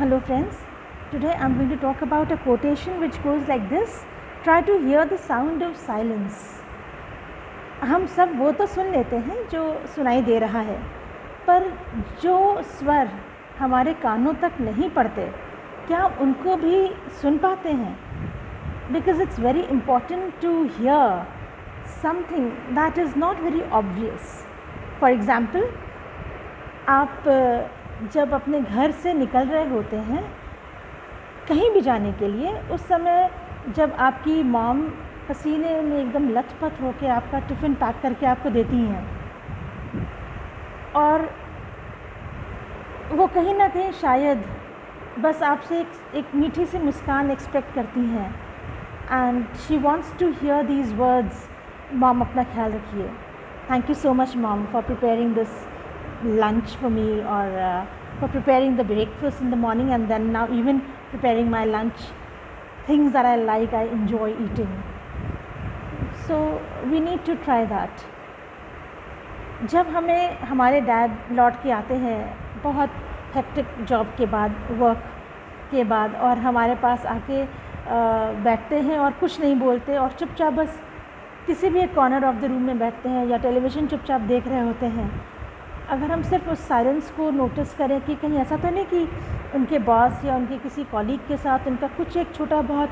Hello friends, today I'm going to talk about a quotation which goes like this: try to hear the sound of silence. हम सब वो तो सुन लेते हैं जो सुनाई दे रहा है, पर जो स्वर हमारे कानों तक नहीं पड़ते, क्या उनको भी सुन पाते हैं? Because it's very important to hear something that is not very obvious. For example, आप जब अपने घर से निकल रहे होते हैं कहीं भी जाने के लिए, उस समय जब आपकी मॉम पसीने में एकदम लथपथ होकर आपका टिफ़िन पैक करके आपको देती हैं और वो कहीं ना कहीं शायद बस आपसे एक मीठी सी मुस्कान एक्सपेक्ट करती हैं, and she wants to hear these words, mom अपना ख्याल रखिए, thank you so much mom for preparing this lunch for me, or for preparing the breakfast in the morning, and then now even preparing my lunch, things that I like, I enjoy eating. So we need to try that. जब हमें हमारे dad लौट के आते हैं बहुत hectic job के बाद, वर्क के बाद, और हमारे पास आके बैठते हैं और कुछ नहीं बोलते और चुपचाप बस किसी भी एक कॉर्नर ऑफ द रूम में बैठते हैं या टेलीविज़न चुपचाप देख रहे होते हैं, अगर हम सिर्फ उस साइलेंस को नोटिस करें कि कहीं ऐसा तो नहीं कि उनके बॉस या उनके किसी कॉलीग के साथ उनका कुछ एक छोटा बहुत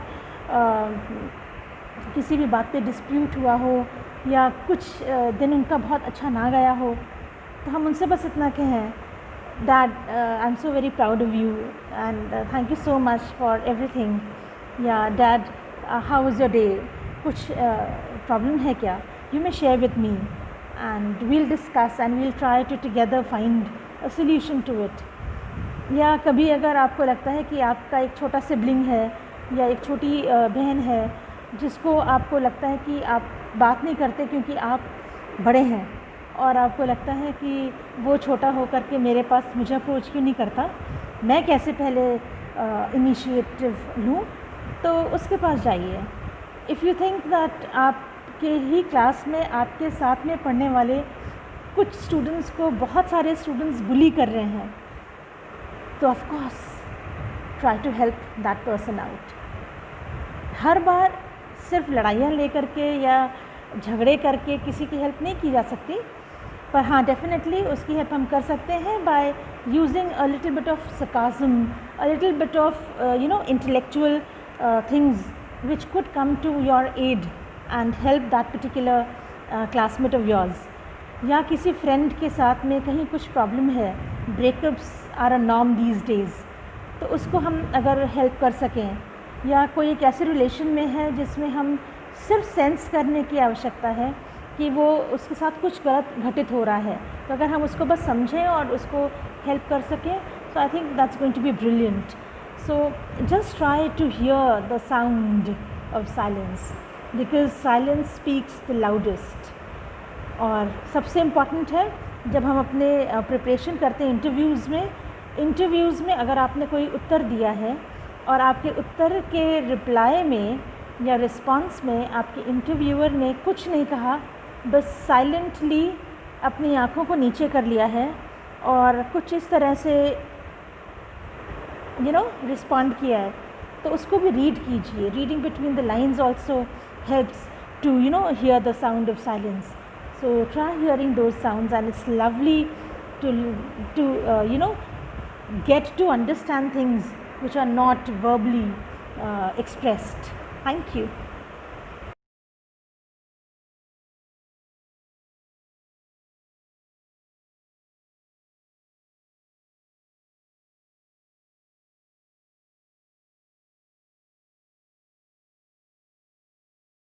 किसी भी बात पे डिस्प्यूट हुआ हो, या कुछ दिन उनका बहुत अच्छा ना गया हो, तो हम उनसे बस इतना कहें, dad I am so very proud of you and thank you so much for everything, या dad how was your day, कुछ प्रॉब्लम है क्या, you may share with me and we'll discuss and we'll try to together find a solution to it. या कभी अगर आपको लगता है कि आपका एक छोटा सिबलिंग है या एक छोटी बहन है जिसको आपको लगता है कि आप बात नहीं करते क्योंकि आप बड़े हैं, और आपको लगता है कि वो छोटा होकर के मेरे पास मुझे अप्रोच क्यों नहीं करता, मैं कैसे पहले इनिशिएटिव लूँ, तो उसके पास जाइए. इफ़ यू थिंक दैट आप के ही क्लास में आपके साथ में पढ़ने वाले कुछ स्टूडेंट्स को बहुत सारे स्टूडेंट्स बुली कर रहे हैं, तो of course try to help that person out. हर बार सिर्फ लड़ाइयाँ लेकर के या झगड़े करके किसी की हेल्प नहीं की जा सकती, पर हाँ डेफिनेटली उसकी हेल्प हम कर सकते हैं by using a little bit of sarcasm, a little bit of intellectual things which could come to your aid and help that particular classmate of yours. या किसी फ्रेंड के साथ में कहीं कुछ प्रॉब्लम है, breakups are a norm these days, तो उसको हम अगर हेल्प कर सकें, या कोई एक ऐसे रिलेशन में है जिसमें हम सिर्फ सेंस करने की आवश्यकता है कि वो उसके साथ कुछ गलत घटित हो रहा है, तो अगर हम उसको बस समझें और उसको हेल्प कर सकें, so I think that's going to be brilliant. So just try to hear the sound of silence, because silence speaks the loudest. और सबसे इम्पॉर्टेंट है जब हम अपने प्रिपरेशन करते हैं इंटरव्यूज़ में अगर आपने कोई उत्तर दिया है और आपके उत्तर के रिप्लाई में या रिस्पॉन्स में आपके इंटरव्यूअर ने कुछ नहीं कहा, बस साइलेंटली अपनी आँखों को नीचे कर लिया है और कुछ इस तरह से रिस्पॉन्ड किया है, तो उसको भी रीड कीजिए. Reading between the lines also helps to hear the sound of silence. So try hearing those sounds, and it's lovely to get to understand things which are not verbally expressed. Thank you.